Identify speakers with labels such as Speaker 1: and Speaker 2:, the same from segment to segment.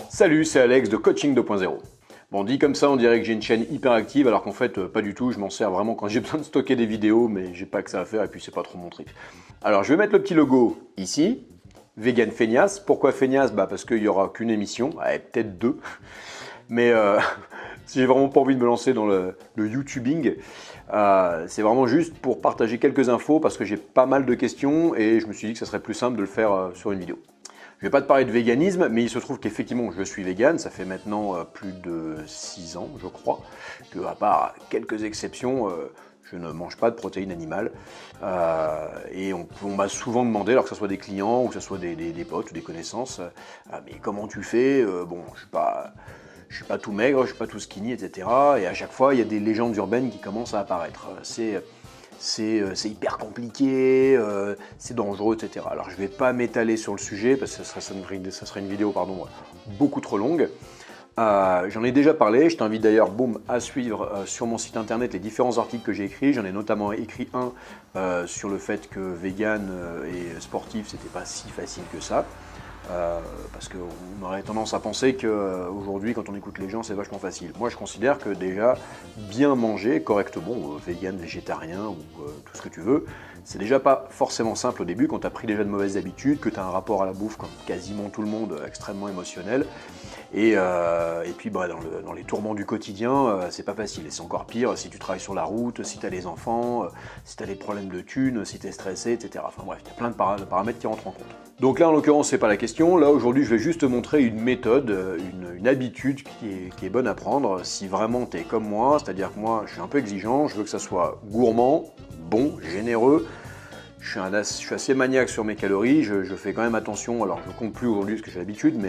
Speaker 1: Salut, c'est Alex de Coaching 2.0. Bon, dit comme ça, on dirait que j'ai une chaîne hyper active, alors qu'en fait, pas du tout. Je m'en sers vraiment quand j'ai besoin de stocker des vidéos, mais j'ai pas que ça à faire et puis c'est pas trop mon truc. Alors, je vais mettre le petit logo ici. Vegan Feignasse. Pourquoi Feignasse? Parce qu'il n'y aura qu'une émission, peut-être deux. Mais si j'ai vraiment pas envie de me lancer dans le YouTubing, c'est vraiment juste pour partager quelques infos parce que j'ai pas mal de questions et je me suis dit que ça serait plus simple de le faire sur une vidéo. Je ne vais pas te parler de véganisme, mais il se trouve qu'effectivement je suis vegan, ça fait maintenant plus de 6 ans je crois, que à part quelques exceptions, je ne mange pas de protéines animales. Et on m'a souvent demandé, alors que ce soit des clients ou que ce soit des potes ou des connaissances, mais comment tu fais? Bon, je suis pas tout maigre, je suis pas tout skinny, etc. Et à chaque fois, il y a des légendes urbaines qui commencent à apparaître. C'est hyper compliqué, c'est dangereux, etc. Alors je ne vais pas m'étaler sur le sujet parce que ça serait une vidéo beaucoup trop longue. J'en ai déjà parlé, je t'invite d'ailleurs à suivre sur mon site internet les différents articles que j'ai écrits. J'en ai notamment écrit un sur le fait que vegan et sportif, c'était pas si facile que ça. Parce qu'on aurait tendance à penser qu'aujourd'hui, quand on écoute les gens, c'est vachement facile. Moi, je considère que déjà, bien manger correctement, vegan, végétarien ou tout ce que tu veux, c'est déjà pas forcément simple au début quand tu as pris déjà de mauvaises habitudes, que tu as un rapport à la bouffe, comme quasiment tout le monde, extrêmement émotionnel. Et puis dans les tourments du quotidien, c'est pas facile. Et c'est encore pire si tu travailles sur la route, si tu as des enfants, si tu as des problèmes de thunes, si tu es stressé, etc. Enfin bref, il y a plein de paramètres qui rentrent en compte. Donc là, en l'occurrence, c'est pas la question. Là, aujourd'hui, je vais juste te montrer une méthode, une habitude qui est bonne à prendre si vraiment tu es comme moi. C'est-à-dire que moi, je suis un peu exigeant, je veux que ça soit gourmand, bon, généreux. Je suis assez maniaque sur mes calories, je fais quand même attention, alors je compte plus aujourd'hui parce que j'ai l'habitude,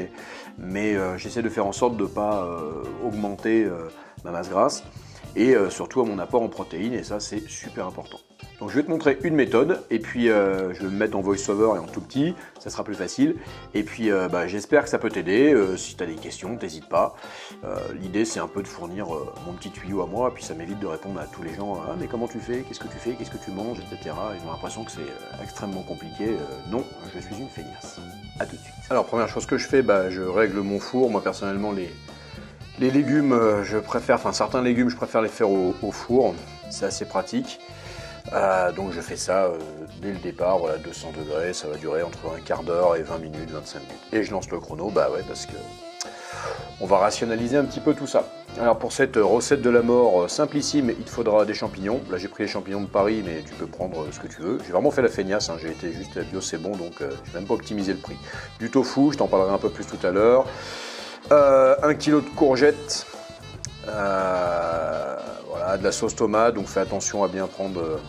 Speaker 1: mais j'essaie de faire en sorte de ne pas augmenter ma masse grasse et surtout à mon apport en protéines, et ça c'est super important. Donc je vais te montrer une méthode et puis je vais me mettre en voice-over et en tout petit, ça sera plus facile. Et puis j'espère que ça peut t'aider. Si tu as des questions, n'hésite pas. L'idée c'est un peu de fournir mon petit tuyau à moi, et puis ça m'évite de répondre à tous les gens « Ah mais comment tu fais? Qu'est-ce que tu fais? Qu'est-ce que tu manges? » etc. Ils ont l'impression que c'est extrêmement compliqué. Non, je suis une feignasse. A tout de suite. Alors première chose que je fais, je règle mon four. Moi personnellement les légumes, certains légumes je préfère les faire au four. C'est assez pratique. Donc je fais ça dès le départ, voilà, 200 degrés, ça va durer entre un quart d'heure et 20 minutes, 25 minutes. Et je lance le chrono, parce que on va rationaliser un petit peu tout ça. Alors pour cette recette de la mort simplissime, il te faudra des champignons. Là j'ai pris les champignons de Paris, mais tu peux prendre ce que tu veux. J'ai vraiment fait la feignasse, j'ai été juste bio, c'est bon, donc j'ai même pas optimisé le prix. Du tofu, je t'en parlerai un peu plus tout à l'heure. 1 kg de courgettes. Voilà, de la sauce tomate, donc fais attention à bien prendre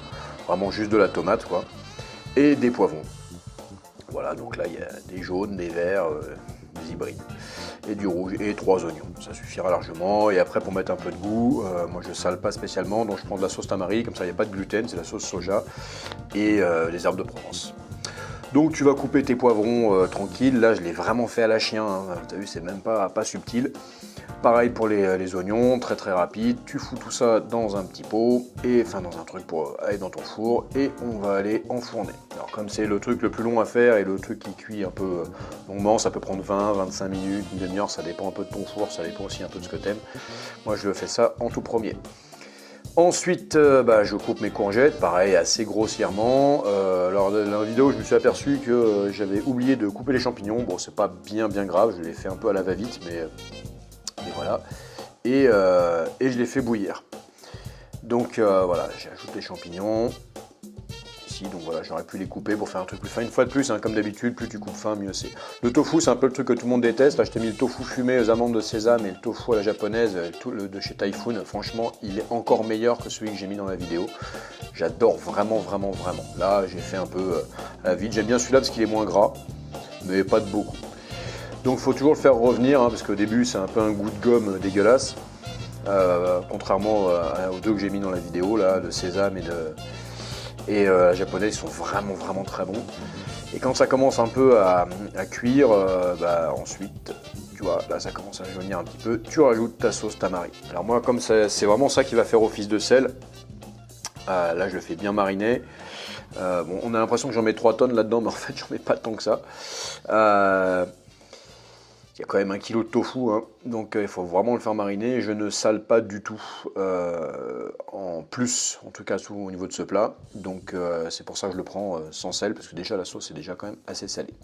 Speaker 1: vraiment juste de la tomate, quoi. Et des poivrons. Voilà, donc là il y a des jaunes, des verts, des hybrides. Et du rouge et 3 oignons, ça suffira largement. Et après pour mettre un peu de goût, moi je sale pas spécialement, donc je prends de la sauce tamari, comme ça il n'y a pas de gluten, c'est la sauce soja et les herbes de Provence. Donc tu vas couper tes poivrons tranquilles, là je l'ai vraiment fait à la chien, tu as vu c'est même pas subtil. Pareil pour les oignons, très très rapide, tu fous tout ça dans un petit pot, dans un truc pour aller dans ton four, et on va aller enfourner. Alors comme c'est le truc le plus long à faire et le truc qui cuit un peu longuement, ça peut prendre 20-25 minutes, une demi-heure, ça dépend un peu de ton four, ça dépend aussi un peu de ce que t'aimes. Moi je fais ça en tout premier. Ensuite, je coupe mes courgettes, pareil, assez grossièrement. Lors de la vidéo, je me suis aperçu que j'avais oublié de couper les champignons. Bon, c'est pas bien grave, je l'ai fait un peu à la va-vite, mais voilà. Et je les fais bouillir. Donc voilà, j'ajoute les champignons. Ici, donc voilà, j'aurais pu les couper pour faire un truc plus fin. Une fois de plus, comme d'habitude, plus tu coupes fin, mieux c'est. Le tofu, c'est un peu le truc que tout le monde déteste. Là, je t'ai mis le tofu fumé aux amandes de sésame et le tofu à la japonaise, de chez Typhoon. Franchement, il est encore meilleur que celui que j'ai mis dans la vidéo. J'adore vraiment. Là, j'ai fait un peu à la vide. J'aime bien celui-là parce qu'il est moins gras, mais pas de beaucoup. Donc, il faut toujours le faire revenir, parce qu'au début, c'est un peu un goût de gomme dégueulasse. Contrairement aux deux que j'ai mis dans la vidéo, là, de sésame et la japonaise, ils sont vraiment très bons. Et quand ça commence un peu à cuire, ensuite, tu vois, là ça commence à jaunir un petit peu, tu rajoutes ta sauce tamari. Alors moi, comme c'est vraiment ça qui va faire office de sel, là je le fais bien mariner. Bon, on a l'impression que j'en mets 3 tonnes là-dedans, mais en fait, j'en mets pas tant que ça. Il y a quand même 1 kilo de tofu, hein, donc il faut vraiment le faire mariner. Je ne sale pas du tout, en plus, en tout cas au niveau de ce plat. Donc c'est pour ça que je le prends sans sel, parce que déjà la sauce est déjà quand même assez salée.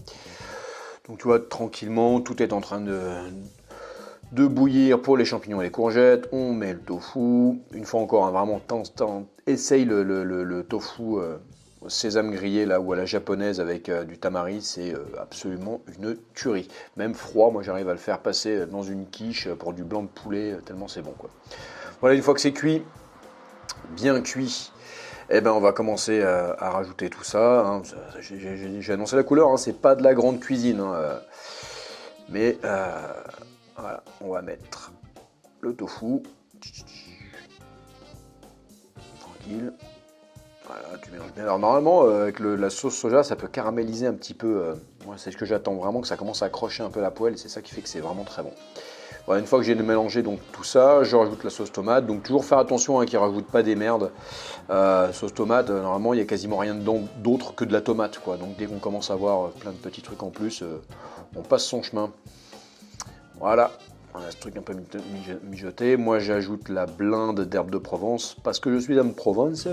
Speaker 1: Donc tu vois, tranquillement, tout est en train de bouillir pour les champignons et les courgettes. On met le tofu. Une fois encore, hein, vraiment, essaye le tofu au sésame grillé là ou à la japonaise avec du tamari, c'est absolument une tuerie. Même froid, moi j'arrive à le faire passer dans une quiche pour du blanc de poulet, tellement c'est bon quoi. Voilà, une fois que c'est cuit, bien cuit, eh ben on va commencer à rajouter tout ça. Hein. J'ai annoncé la couleur, hein, c'est pas de la grande cuisine, hein, mais voilà, on va mettre le tofu. Tranquille. Voilà, tu mélanges bien. Alors normalement, avec la sauce soja, ça peut caraméliser un petit peu. Moi, c'est ce que j'attends vraiment, que ça commence à accrocher un peu la poêle, et c'est ça qui fait que c'est vraiment très bon. Voilà, une fois que j'ai mélangé donc tout ça, je rajoute la sauce tomate. Donc toujours faire attention, hein, qu'ils ne rajoutent pas des merdes. Sauce tomate, normalement, il n'y a quasiment rien dedans d'autre que de la tomate, quoi. Donc dès qu'on commence à avoir plein de petits trucs en plus, on passe son chemin. Voilà. On a ce truc un peu mijoté. Moi, j'ajoute la blinde d'herbe de Provence parce que je suis d'âme de Provence,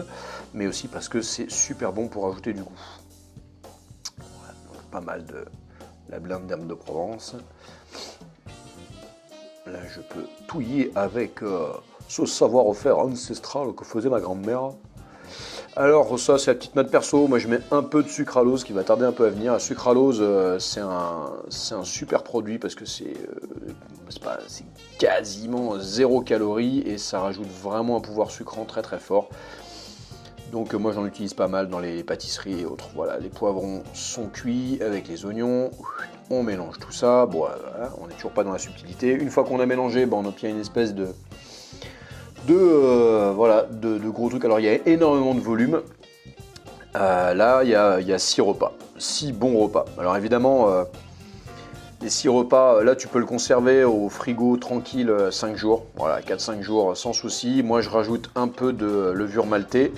Speaker 1: mais aussi parce que c'est super bon pour ajouter du goût. Voilà, donc pas mal de la blinde d'herbe de Provence. Là, je peux touiller avec ce savoir-faire ancestral que faisait ma grand-mère. Alors ça, c'est la petite note perso. Moi, je mets un peu de sucralose qui va tarder un peu à venir. La sucralose, c'est un super produit parce que c'est quasiment 0 calories et ça rajoute vraiment un pouvoir sucrant très très fort. Donc moi, j'en utilise pas mal dans les pâtisseries et autres. Voilà, les poivrons sont cuits avec les oignons. On mélange tout ça. Bon, voilà, on n'est toujours pas dans la subtilité. Une fois qu'on a mélangé, on obtient une espèce de gros trucs. Alors il y a énormément de volume. Là il y a 6 repas, 6 bons repas. Alors évidemment les 6 repas, là tu peux le conserver au frigo tranquille 5 jours, voilà, 4-5 jours sans souci. Moi je rajoute un peu de levure maltée,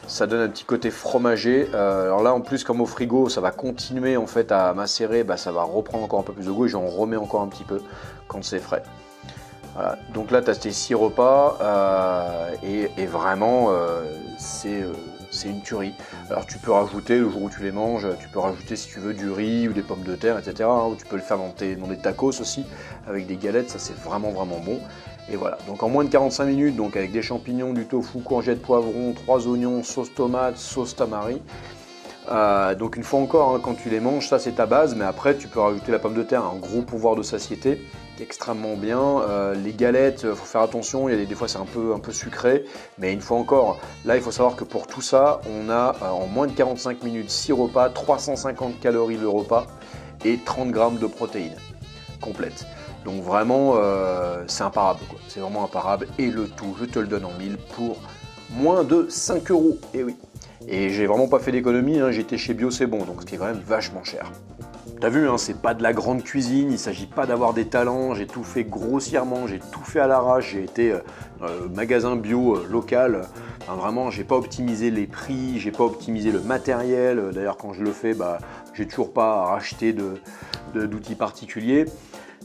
Speaker 1: ça donne un petit côté fromager. Alors là en plus comme au frigo ça va continuer en fait à macérer, ça va reprendre encore un peu plus de goût et j'en remets encore un petit peu quand c'est frais. Voilà. Donc là, tu as tes 6 repas et vraiment, c'est une tuerie. Alors tu peux rajouter, le jour où tu les manges, tu peux rajouter si tu veux du riz ou des pommes de terre, etc. Hein, ou tu peux le faire dans des tacos aussi, avec des galettes, ça c'est vraiment vraiment bon. Et voilà, donc en moins de 45 minutes, donc avec des champignons, du tofu, courgettes, poivrons, 3 oignons, sauce tomate, sauce tamari. Donc une fois encore, hein, quand tu les manges, ça c'est ta base, mais après tu peux rajouter la pomme de terre, un gros pouvoir de satiété, qui est extrêmement bien. Les galettes, il faut faire attention, des fois c'est un peu sucré, mais une fois encore, là il faut savoir que pour tout ça, on a en moins de 45 minutes 6 repas, 350 calories le repas et 30 grammes de protéines complètes. Donc vraiment, c'est imparable, quoi. C'est vraiment imparable, et le tout, je te le donne en mille pour moins de 5 €, et oui. Et j'ai vraiment pas fait d'économie, hein, j'étais chez Bio C'est Bon, donc ce qui est quand même vachement cher. T'as vu, hein, c'est pas de la grande cuisine, il s'agit pas d'avoir des talents, j'ai tout fait grossièrement, j'ai tout fait à l'arrache, j'ai été magasin bio local, enfin, vraiment j'ai pas optimisé les prix, j'ai pas optimisé le matériel, d'ailleurs quand je le fais, j'ai toujours pas racheté d'outils particuliers.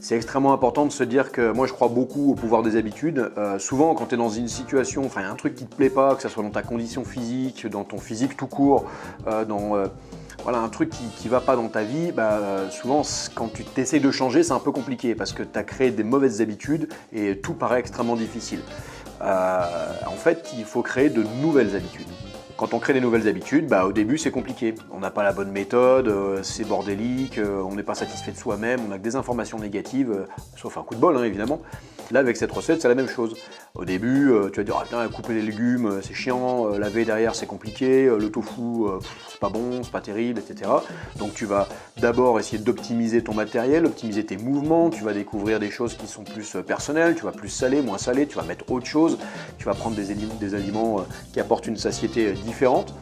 Speaker 1: C'est extrêmement important de se dire que moi je crois beaucoup au pouvoir des habitudes. Souvent quand tu es dans une situation, enfin il y a un truc qui te plaît pas, que ce soit dans ta condition physique, dans ton physique tout court, voilà, un truc qui va pas dans ta vie, souvent quand tu t'essayes de changer c'est un peu compliqué parce que tu as créé des mauvaises habitudes et tout paraît extrêmement difficile. En fait il faut créer de nouvelles habitudes. Quand on crée des nouvelles habitudes, au début c'est compliqué. On n'a pas la bonne méthode, c'est bordélique, on n'est pas satisfait de soi-même, on a que des informations négatives, sauf un coup de bol hein, évidemment. Là avec cette recette c'est la même chose. Au début tu vas dire ah putain couper les légumes c'est chiant, laver derrière c'est compliqué, le tofu c'est pas bon, c'est pas terrible, etc. Donc tu vas d'abord essayer d'optimiser ton matériel, optimiser tes mouvements, tu vas découvrir des choses qui sont plus personnelles, tu vas plus saler, moins salé, tu vas mettre autre chose, tu vas prendre des aliments qui apportent une satiété différente.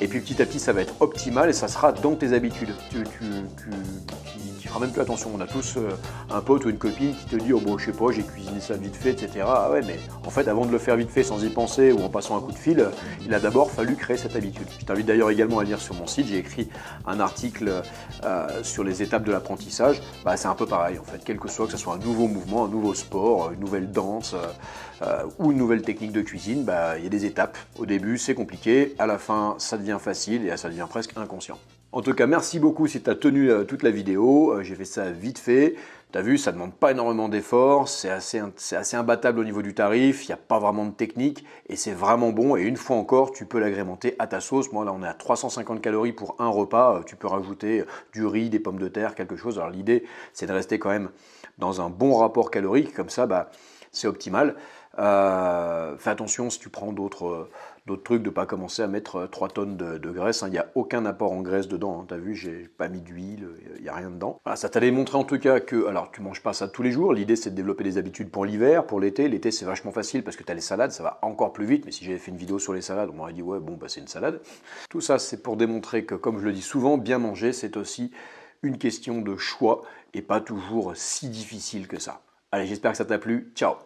Speaker 1: Et puis petit à petit, ça va être optimal et ça sera dans tes habitudes. Tu feras même plus attention. On a tous un pote ou une copine qui te dit oh bon je sais pas, j'ai cuisiné ça vite fait, etc. Ah ouais, mais en fait avant de le faire vite fait sans y penser ou en passant un coup de fil, il a d'abord fallu créer cette habitude. Je t'invite d'ailleurs également à lire sur mon site, j'ai écrit un article sur les étapes de l'apprentissage. Bah, c'est un peu pareil en fait, quel que ce soit un nouveau mouvement, un nouveau sport, une nouvelle danse ou une nouvelle technique de cuisine, bah, il y a des étapes. Au début c'est compliqué, à la fin ça devient facile et ça devient presque inconscient. En tout cas, merci beaucoup si tu as tenu toute la vidéo. J'ai fait ça vite fait. Tu as vu, ça ne demande pas énormément d'efforts. C'est assez imbattable au niveau du tarif. Il n'y a pas vraiment de technique et c'est vraiment bon. Et une fois encore, tu peux l'agrémenter à ta sauce. Moi, là, on est à 350 calories pour un repas. Tu peux rajouter du riz, des pommes de terre, quelque chose. Alors, l'idée, c'est de rester quand même dans un bon rapport calorique. Comme ça, bah, c'est optimal. Fais attention si tu prends d'autres trucs, de ne pas commencer à mettre 3 tonnes de graisse. Il n'y a aucun apport en graisse dedans. Tu as vu, j'ai pas mis d'huile, il n'y a rien dedans. Voilà, ça t'a démontré en tout cas que, alors tu manges pas ça tous les jours. L'idée c'est de développer des habitudes pour l'hiver, pour l'été. L'été c'est vachement facile parce que tu as les salades, ça va encore plus vite. Mais si j'avais fait une vidéo sur les salades, on m'aurait dit ouais, bon, bah c'est une salade. Tout ça c'est pour démontrer que, comme je le dis souvent, bien manger c'est aussi une question de choix et pas toujours si difficile que ça. Allez, j'espère que ça t'a plu. Ciao!